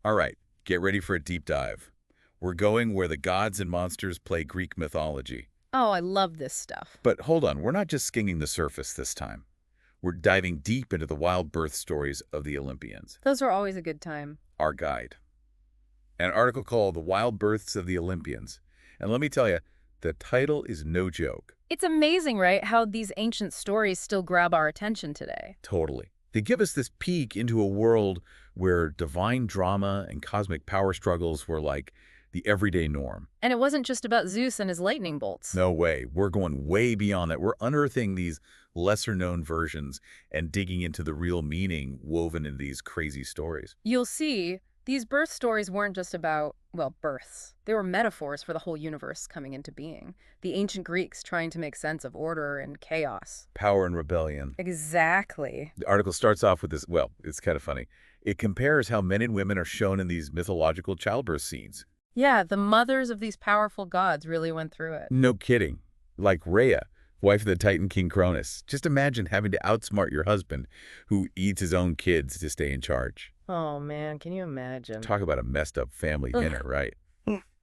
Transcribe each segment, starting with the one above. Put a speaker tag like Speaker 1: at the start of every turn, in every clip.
Speaker 1: All right, get ready for a deep dive. We're going where the gods and monsters play Greek mythology.
Speaker 2: Oh, I love this stuff.
Speaker 1: But hold on, we're not just skimming the surface this time. We're diving deep into the wild birth stories of the Olympians.
Speaker 2: Those are always a good time.
Speaker 1: Our guide. An article called The Wild Births of the Olympians. And let me tell you, the title is no joke.
Speaker 2: It's amazing, right, how these ancient stories still grab our attention today.
Speaker 1: Totally. They give us this peek into a world where divine drama and cosmic power struggles were like the everyday norm.
Speaker 2: And it wasn't just about Zeus and his lightning bolts.
Speaker 1: No way. We're going way beyond that. We're unearthing these lesser-known versions and digging into the real meaning woven in these crazy stories.
Speaker 2: You'll see, these birth stories weren't just about, well, births. They were metaphors for the whole universe coming into being. The ancient Greeks trying to make sense of order and chaos.
Speaker 1: Power and rebellion.
Speaker 2: Exactly.
Speaker 1: The article starts off with this, well, it's kind of funny. It compares how men and women are shown in these mythological childbirth scenes.
Speaker 2: Yeah, the mothers of these powerful gods really went through it.
Speaker 1: No kidding. Like Rhea, wife of the Titan king Cronus. Just imagine having to outsmart your husband, who eats his own kids to stay in charge.
Speaker 2: Oh, man, can you imagine?
Speaker 1: Talk about a messed up family
Speaker 2: Ugh.
Speaker 1: dinner, right?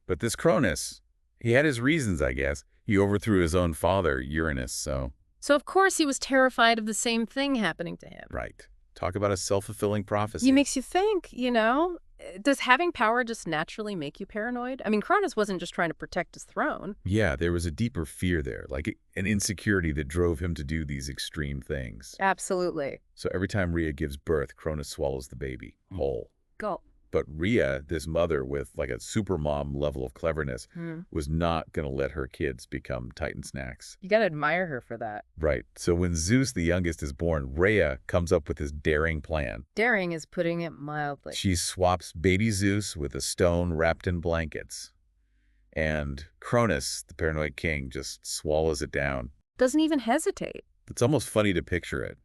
Speaker 1: But this Cronus, he had his reasons, I guess. He overthrew his own father, Uranus, so...
Speaker 2: So, of course, he was terrified of the same thing happening to him.
Speaker 1: Right. Talk about a self-fulfilling prophecy.
Speaker 2: It makes you think, does having power just naturally make you paranoid? I mean, Cronus wasn't just trying to protect his throne.
Speaker 1: Yeah, there was a deeper fear there, like an insecurity that drove him to do these extreme things.
Speaker 2: Absolutely.
Speaker 1: So every time Rhea gives birth, Cronus swallows the baby whole.
Speaker 2: Go.
Speaker 1: But Rhea, this mother with like a supermom level of cleverness, was not going to let her kids become Titan snacks.
Speaker 2: You gotta admire her for that.
Speaker 1: Right. So when Zeus, the youngest, is born, Rhea comes up with this daring plan.
Speaker 2: Daring is putting it mildly.
Speaker 1: She swaps baby Zeus with a stone wrapped in blankets. And Cronus, the paranoid king, just swallows it down.
Speaker 2: Doesn't even hesitate.
Speaker 1: It's almost funny to picture it.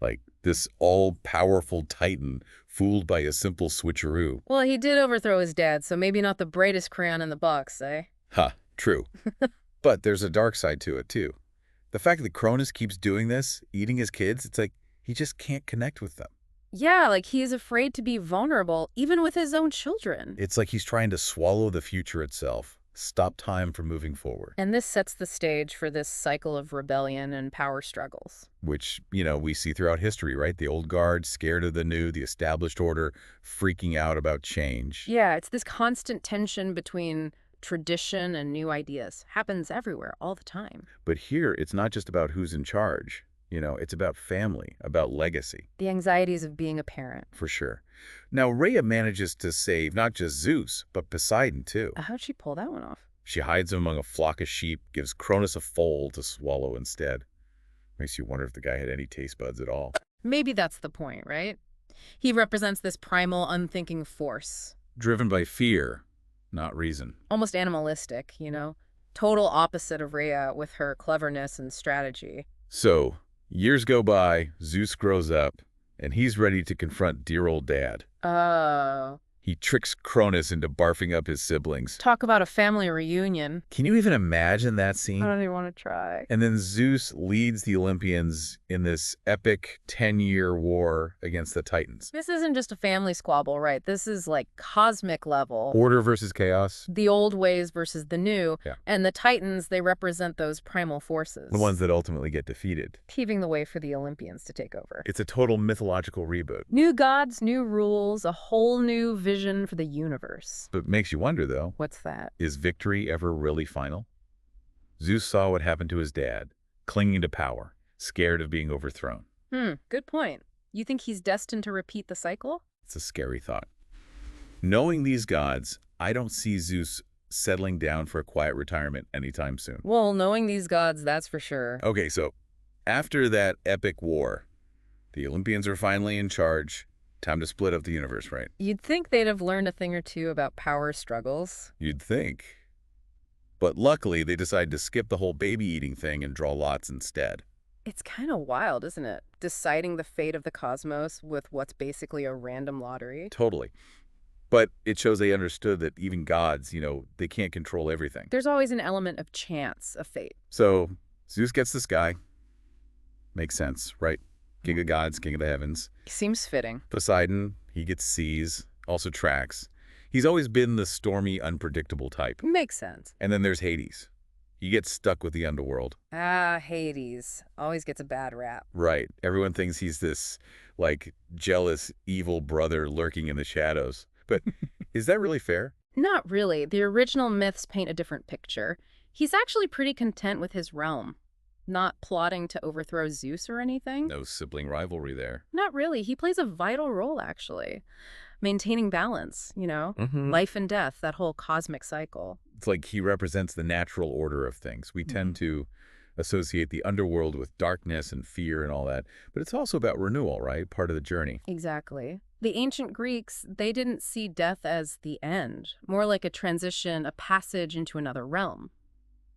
Speaker 1: Like this all-powerful Titan fooled by a simple switcheroo.
Speaker 2: Well, he did overthrow his dad, so maybe not the brightest crayon in the box, eh?
Speaker 1: Ha, true. But there's a dark side to it, too. The fact that Cronus keeps doing this, eating his kids, it's like he just can't connect with them.
Speaker 2: Yeah, like he's afraid to be vulnerable, even with his own children.
Speaker 1: It's like he's trying to swallow the future itself, stop time from moving forward.
Speaker 2: And this sets the stage for this cycle of rebellion and power struggles.
Speaker 1: Which, we see throughout history, right? The old guard, scared of the new, the established order, freaking out about change.
Speaker 2: Yeah, it's this constant tension between tradition and new ideas. Happens everywhere, all the time.
Speaker 1: But here, it's not just about who's in charge. It's about family, about legacy.
Speaker 2: The anxieties of being a parent.
Speaker 1: For sure. Now, Rhea manages to save not just Zeus, but Poseidon, too.
Speaker 2: How'd she pull that one off?
Speaker 1: She hides him among a flock of sheep, gives Cronus a foal to swallow instead. Makes you wonder if the guy had any taste buds at all.
Speaker 2: Maybe that's the point, right? He represents this primal, unthinking force.
Speaker 1: Driven by fear, not reason.
Speaker 2: Almost animalistic, Total opposite of Rhea with her cleverness and strategy.
Speaker 1: So, years go by, Zeus grows up, and he's ready to confront dear old dad.
Speaker 2: Oh.
Speaker 1: He tricks Cronus into barfing up his siblings.
Speaker 2: Talk about a family reunion.
Speaker 1: Can you even imagine that scene?
Speaker 2: I don't even want to try.
Speaker 1: And then Zeus leads the Olympians in this epic 10-year war against the Titans.
Speaker 2: This isn't just a family squabble, right? This is like cosmic level.
Speaker 1: Order versus chaos.
Speaker 2: The old ways versus the new.
Speaker 1: Yeah.
Speaker 2: And the Titans, they represent those primal forces.
Speaker 1: The ones that ultimately get defeated.
Speaker 2: Paving the way for the Olympians to take over.
Speaker 1: It's a total mythological reboot.
Speaker 2: New gods, new rules, a whole new vision for the universe.
Speaker 1: But makes you wonder, though.
Speaker 2: What's that?
Speaker 1: Is victory ever really final? Zeus saw what happened to his dad, clinging to power, scared of being overthrown.
Speaker 2: Good point. You think he's destined to repeat the cycle?
Speaker 1: It's a scary thought. Knowing these gods, I don't see Zeus settling down for a quiet retirement anytime soon.
Speaker 2: Well, knowing these gods, that's for sure.
Speaker 1: Okay, so after that epic war, the Olympians are finally in charge. Time to split up the universe, right?
Speaker 2: You'd think they'd have learned a thing or two about power struggles.
Speaker 1: You'd think. But luckily, they decide to skip the whole baby-eating thing and draw lots instead.
Speaker 2: It's kind of wild, isn't it? Deciding the fate of the cosmos with what's basically a random lottery.
Speaker 1: Totally. But it shows they understood that even gods, they can't control everything.
Speaker 2: There's always an element of chance, of fate.
Speaker 1: So Zeus gets this guy. Makes sense, right? King of gods, king of the heavens.
Speaker 2: Seems fitting.
Speaker 1: Poseidon, he gets seas. Also tracks. He's always been the stormy, unpredictable type.
Speaker 2: Makes sense.
Speaker 1: And then there's Hades. He gets stuck with the underworld.
Speaker 2: Ah, Hades. Always gets a bad rap.
Speaker 1: Right. Everyone thinks he's this, like, jealous, evil brother lurking in the shadows. But is that really fair?
Speaker 2: Not really. The original myths paint a different picture. He's actually pretty content with his realm. Not plotting to overthrow Zeus or anything.
Speaker 1: No sibling rivalry there.
Speaker 2: Not really. He plays a vital role, actually. Maintaining balance,
Speaker 1: Mm-hmm.
Speaker 2: life and death, that whole cosmic cycle.
Speaker 1: It's like he represents the natural order of things. We tend to associate the underworld with darkness and fear and all that. But it's also about renewal, right? Part of the journey.
Speaker 2: Exactly. The ancient Greeks, they didn't see death as the end, more like a transition, a passage into another realm.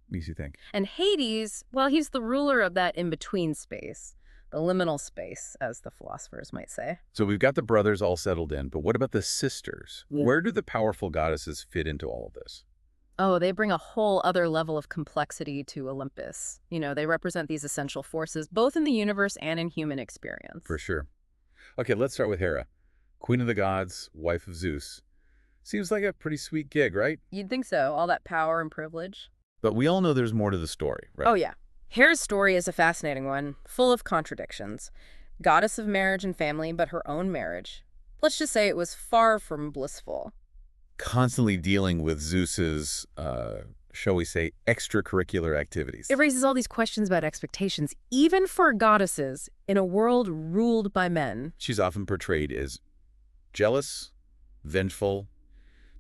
Speaker 1: Makes you think.
Speaker 2: And Hades, well, he's the ruler of that in-between space, the liminal space, as the philosophers might say.
Speaker 1: So we've got the brothers all settled in, but what about the sisters?
Speaker 2: Yeah.
Speaker 1: Where do the powerful goddesses fit into all of this?
Speaker 2: Oh, they bring a whole other level of complexity to Olympus. They represent these essential forces, both in the universe and in human experience.
Speaker 1: For sure. Okay, let's start with Hera. Queen of the gods, wife of Zeus. Seems like a pretty sweet gig, right?
Speaker 2: You'd think so, all that power and privilege.
Speaker 1: But we all know there's more to the story, right?
Speaker 2: Oh, yeah. Hera's story is a fascinating one, full of contradictions. Goddess of marriage and family, but her own marriage. Let's just say it was far from blissful.
Speaker 1: Constantly dealing with Zeus's, shall we say, extracurricular activities.
Speaker 2: It raises all these questions about expectations, even for goddesses in a world ruled by men.
Speaker 1: She's often portrayed as jealous, vengeful,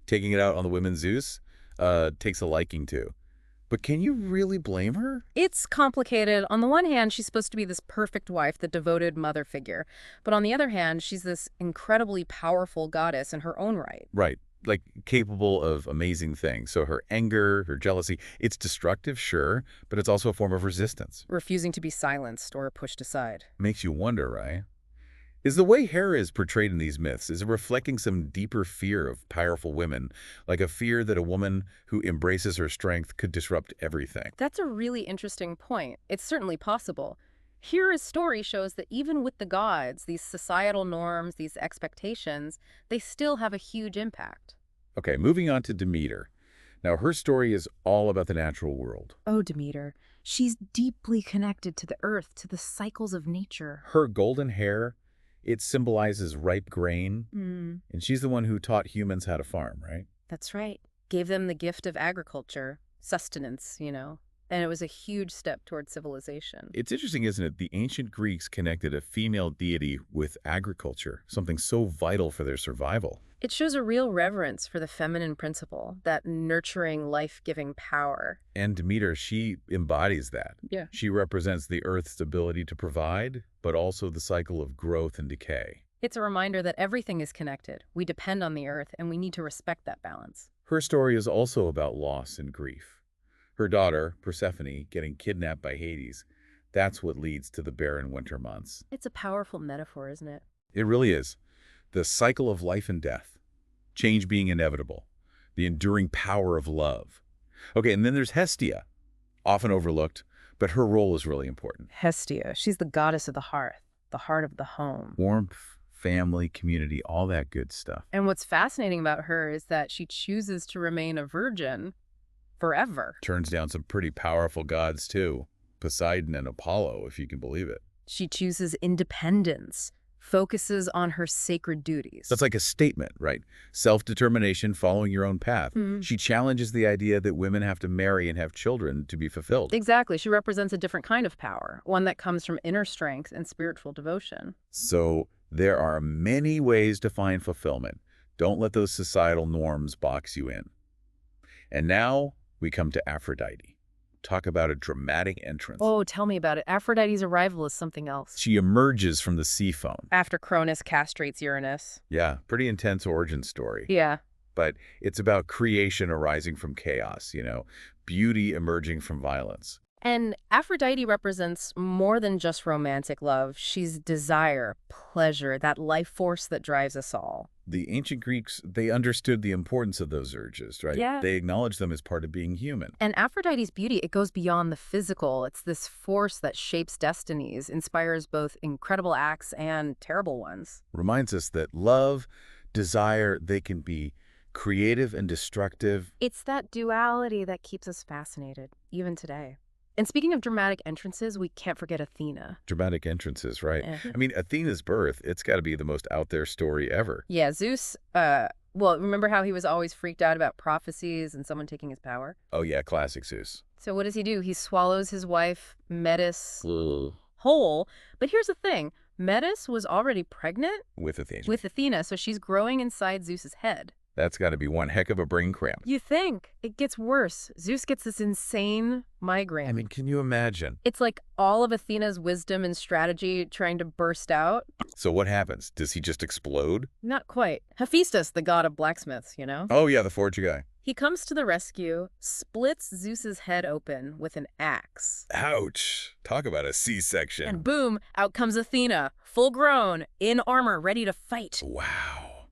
Speaker 1: taking it out on the women Zeus takes a liking to. But can you really blame her?
Speaker 2: It's complicated. On the one hand, she's supposed to be this perfect wife, the devoted mother figure. But on the other hand, she's this incredibly powerful goddess in her own right.
Speaker 1: Right. Like, capable of amazing things. So her anger, her jealousy, it's destructive, sure, but it's also a form of resistance.
Speaker 2: Refusing to be silenced or pushed aside.
Speaker 1: Makes you wonder, right? Is the way Hera is portrayed in these myths, is it reflecting some deeper fear of powerful women, like a fear that a woman who embraces her strength could disrupt everything?
Speaker 2: That's a really interesting point. It's certainly possible. Hera's story shows that even with the gods, these societal norms, these expectations, they still have a huge impact.
Speaker 1: Okay, moving on to Demeter. Now, her story is all about the natural world.
Speaker 2: Oh, Demeter. She's deeply connected to the earth, to the cycles of nature.
Speaker 1: Her golden hair, it symbolizes ripe grain, and she's the one who taught humans how to farm, right?
Speaker 2: That's right. Gave them the gift of agriculture, sustenance, and it was a huge step toward civilization.
Speaker 1: It's interesting, isn't it? The ancient Greeks connected a female deity with agriculture, something so vital for their survival.
Speaker 2: It shows a real reverence for the feminine principle, that nurturing, life-giving power.
Speaker 1: And Demeter, she embodies that.
Speaker 2: Yeah.
Speaker 1: She represents the Earth's ability to provide, but also the cycle of growth and decay.
Speaker 2: It's a reminder that everything is connected. We depend on the earth, and we need to respect that balance.
Speaker 1: Her story is also about loss and grief. Her daughter, Persephone, getting kidnapped by Hades, that's what leads to the barren winter months.
Speaker 2: It's a powerful metaphor, isn't it?
Speaker 1: It really is. The cycle of life and death, change being inevitable, the enduring power of love. Okay, and then there's Hestia, often overlooked, but her role is really important.
Speaker 2: Hestia, she's the goddess of the hearth, the heart of the home.
Speaker 1: Warmth, family, community, all that good stuff.
Speaker 2: And what's fascinating about her is that she chooses to remain a virgin forever.
Speaker 1: Turns down some pretty powerful gods, too. Poseidon and Apollo, if you can believe it.
Speaker 2: She chooses independence, focuses on her sacred duties.
Speaker 1: That's like a statement, right? Self-determination, following your own path. She challenges the idea that women have to marry and have children to be fulfilled.
Speaker 2: Exactly. She represents a different kind of power, one that comes from inner strength and spiritual devotion.
Speaker 1: So there are many ways to find fulfillment. Don't let those societal norms box you in. And now we come to Aphrodite. Talk about a dramatic entrance.
Speaker 2: Oh, tell me about it. Aphrodite's arrival is something else.
Speaker 1: She emerges from the sea foam.
Speaker 2: After Cronus castrates Uranus.
Speaker 1: Yeah, pretty intense origin story.
Speaker 2: Yeah.
Speaker 1: But it's about creation arising from chaos, beauty emerging from violence.
Speaker 2: And Aphrodite represents more than just romantic love. She's desire, pleasure, that life force that drives us all.
Speaker 1: The ancient Greeks, they understood the importance of those urges, right?
Speaker 2: Yeah.
Speaker 1: They acknowledged them as part of being human.
Speaker 2: And Aphrodite's beauty, it goes beyond the physical. It's this force that shapes destinies, inspires both incredible acts and terrible ones.
Speaker 1: Reminds us that love desire, they can be creative and destructive.
Speaker 2: It's that duality that keeps us fascinated, even today. And speaking of dramatic entrances, we can't forget Athena.
Speaker 1: Dramatic entrances, right?
Speaker 2: Eh.
Speaker 1: I mean, Athena's birth, it's got to be the most out there story ever.
Speaker 2: Yeah, Zeus, well, remember how he was always freaked out about prophecies and someone taking his power?
Speaker 1: Oh yeah, classic Zeus.
Speaker 2: So what does he do? He swallows his wife, Metis,
Speaker 1: Ugh.
Speaker 2: whole. But here's the thing. Metis was already pregnant
Speaker 1: With Athena.
Speaker 2: with Athena, so she's growing inside Zeus's head.
Speaker 1: That's got to be one heck of a brain cramp.
Speaker 2: You think. It gets worse. Zeus gets this insane migraine.
Speaker 1: I mean, can you imagine?
Speaker 2: It's like all of Athena's wisdom and strategy trying to burst out.
Speaker 1: So what happens? Does he just explode?
Speaker 2: Not quite. Hephaestus, the god of blacksmiths, you know?
Speaker 1: Oh yeah, the forger guy.
Speaker 2: He comes to the rescue, splits Zeus's head open with an axe.
Speaker 1: Ouch. Talk about a C-section.
Speaker 2: And boom, out comes Athena, full grown, in armor, ready to fight.
Speaker 1: Wow.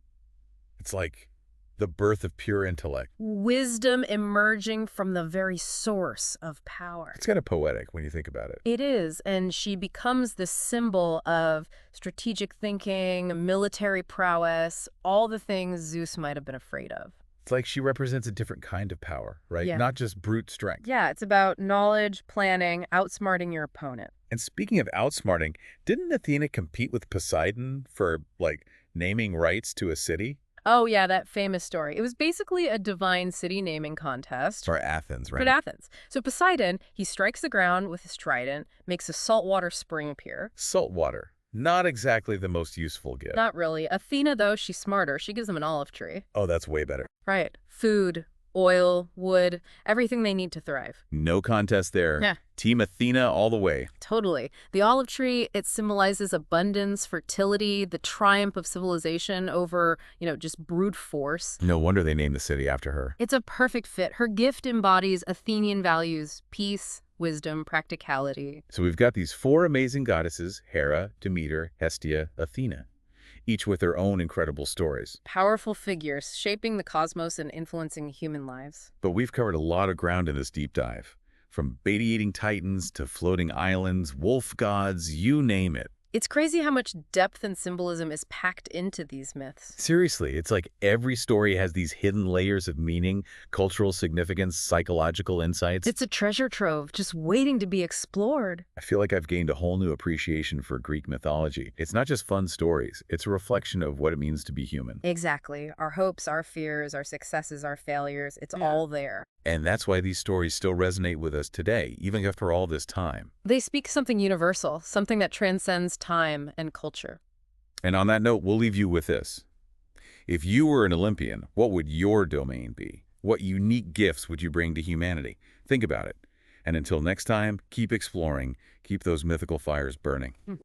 Speaker 1: It's like the birth of pure intellect.
Speaker 2: Wisdom emerging from the very source of power.
Speaker 1: It's kind of poetic when you think about it.
Speaker 2: It is, and she becomes the symbol of strategic thinking, military prowess, all the things Zeus might have been afraid of.
Speaker 1: It's like she represents a different kind of power, right?
Speaker 2: Yeah.
Speaker 1: Not just brute strength.
Speaker 2: Yeah, it's about knowledge, planning, outsmarting your opponent.
Speaker 1: And speaking of outsmarting, didn't Athena compete with Poseidon for, like, naming rights to a city?
Speaker 2: Oh, yeah, that famous story. It was basically a divine city naming contest.
Speaker 1: For Athens, right?
Speaker 2: For Athens. So Poseidon, he strikes the ground with his trident, makes a saltwater spring appear.
Speaker 1: Salt water. Not exactly the most useful gift.
Speaker 2: Not really. Athena, though, she's smarter. She gives them an olive tree.
Speaker 1: Oh, that's way better.
Speaker 2: Right. Food, oil, wood, everything they need to thrive.
Speaker 1: No contest there.
Speaker 2: Yeah.
Speaker 1: Team Athena all the way.
Speaker 2: Totally. The olive tree, it symbolizes abundance, fertility, the triumph of civilization over, just brute force.
Speaker 1: No wonder they named the city after her.
Speaker 2: It's a perfect fit. Her gift embodies Athenian values, peace, wisdom, practicality.
Speaker 1: So we've got these four amazing goddesses, Hera, Demeter, Hestia, Athena, each with their own incredible stories.
Speaker 2: Powerful figures shaping the cosmos and influencing human lives.
Speaker 1: But we've covered a lot of ground in this deep dive. From baby-eating titans to floating islands, wolf gods, you name it.
Speaker 2: It's crazy how much depth and symbolism is packed into these myths.
Speaker 1: Seriously, it's like every story has these hidden layers of meaning, cultural significance, psychological insights.
Speaker 2: It's a treasure trove just waiting to be explored.
Speaker 1: I feel like I've gained a whole new appreciation for Greek mythology. It's not just fun stories, it's a reflection of what it means to be human.
Speaker 2: Exactly. Our hopes, our fears, our successes, our failures, it's all there.
Speaker 1: And that's why these stories still resonate with us today, even after all this time.
Speaker 2: They speak something universal, something that transcends time and culture.
Speaker 1: And on that note, we'll leave you with this. If you were an Olympian, what would your domain be? What unique gifts would you bring to humanity? Think about it. And until next time, keep exploring, keep those mythical fires burning.